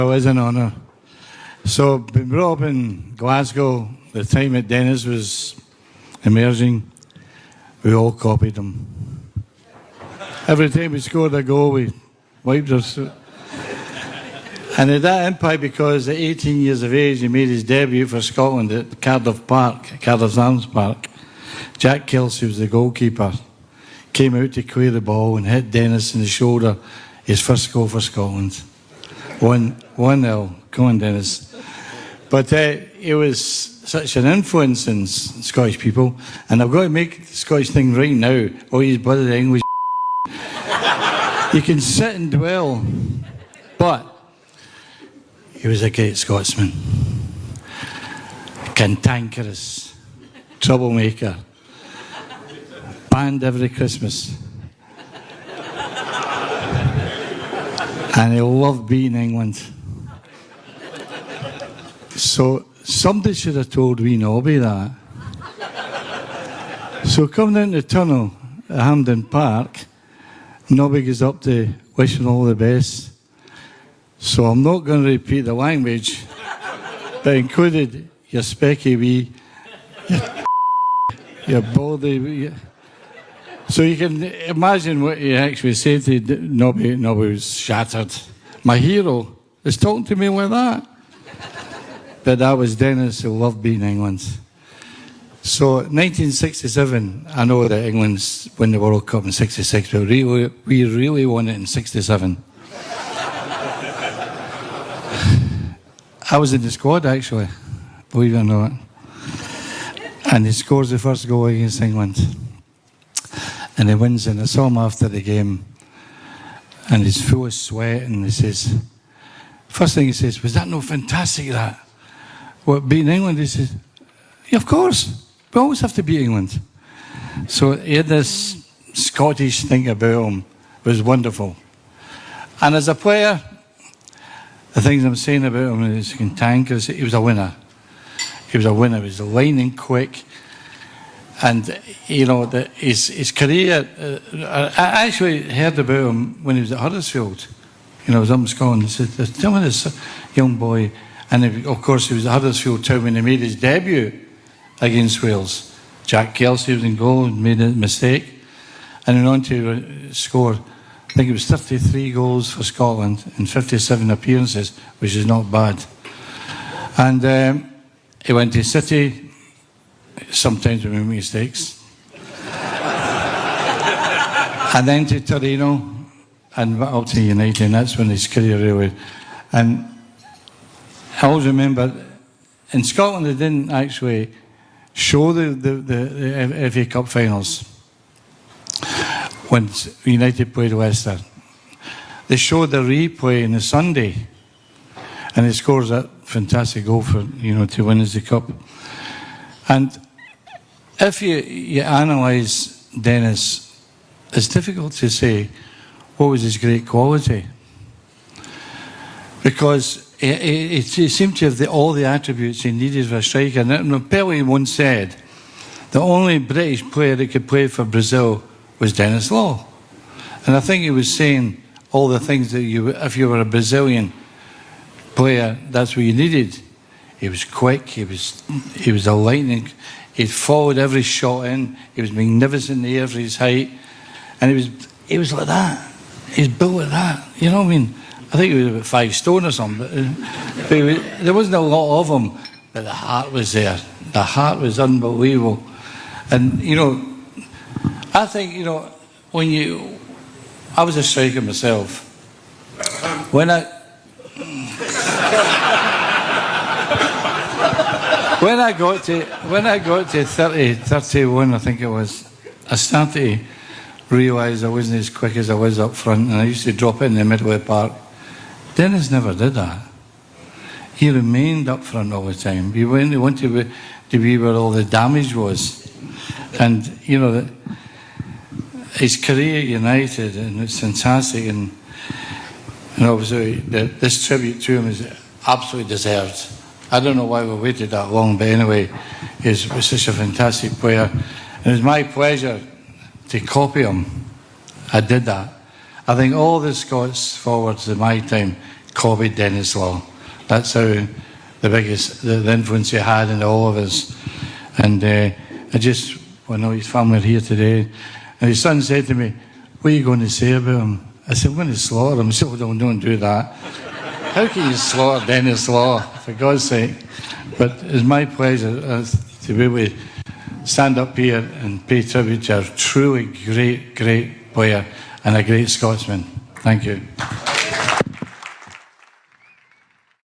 It was an honour. So, been brought up in Glasgow, the time that Denis was emerging, we all copied him. Every time we scored a goal, we wiped our suit. And it had that impact because at 18 years of age, he made his debut for Scotland at Cardiff Arms Park. Jack Kelsey was the goalkeeper. Came out to clear the ball and hit Denis in the shoulder. His first goal for Scotland. 1-0. Come on, Denis. But he was such an influence in Scottish people. And I've got to make the Scottish thing right now. Oh, he's bloody English. You can sit and dwell. But he was a great Scotsman. Cantankerous. Troublemaker. Banned every Christmas. And he loved beating England. So somebody should have told wee Nobby that. So coming down the tunnel at Hampden Park, Nobby goes up to wish him all the best. So I'm not going to repeat the language, but included your specky wee, your baldy. So you can imagine what he actually said to Nobby. Nobby was shattered. My hero is talking to me like that. But that was Denis, who loved beating England. So 1967, I know that England's won the World Cup in 66, but we really won it in 67. I was in the squad, actually, believe it or not. And he scores the first goal against England. And he wins, and I saw him after the game, and he's full of sweat, and he says, first thing he says, was that no fantastic, that? What, beating England? He says, yeah, of course. We always have to beat England. So he had this Scottish thing about him. It was wonderful. And as a player, the things I'm saying about him is cantankerous. He was a winner. He was a winner. He was lightning quick. And, you know, his career, I actually heard about him when he was at Huddersfield. You know, I was up in Scotland. He said, tell me this young boy. And, of course, he was at Huddersfield Town when he made his debut against Wales. Jack Kelsey was in goal and made a mistake. And went on to score, I think it was 33 goals for Scotland in 57 appearances, which is not bad. And he went to City. Sometimes we make mistakes. And then to Torino and up to United, and that's when his career really. And I always remember in Scotland they didn't actually show the FA Cup finals when United played Leicester. They showed the replay on the Sunday, and he scores that fantastic goal for, you know, to win us the cup. And if you analyse Denis, it's difficult to say what was his great quality, because he seemed to have all the attributes he needed for a striker. And Pelé once said the only British player that could play for Brazil was Denis Law. And I think he was saying all the things that if you were a Brazilian player, that's what you needed. He was quick, he was a lightning, he followed every shot in, he was magnificent in the air for his height, and he was like that. He's built like that, you know what I mean? I think he was about 5 stone or something, but there wasn't a lot of him, but the heart was there. The heart was unbelievable. And, you know, I think, you know, I was a striker myself. When I got to 30, 31, I think it was, I started to realise I wasn't as quick as I was up front, and I used to drop it in the middle of the park. Denis never did that. He remained up front all the time. He wanted to be where all the damage was. And, you know, his career at United, and it's fantastic, and obviously this tribute to him is absolutely deserved. I don't know why we waited that long, but anyway, he was such a fantastic player. And it was my pleasure to copy him. I did that. I think all the Scots forwards in my time copied Denis Law. That's how the influence he had in all of us. And I know his family are here today, and his son said to me, "What are you going to say about him?" I said, "I'm going to slaughter him." He said, "Oh, don't do that. How can you slaughter Denis Law, for God's sake?" But it's my pleasure to be able to stand up here and pay tribute to a truly great, great player and a great Scotsman. Thank you.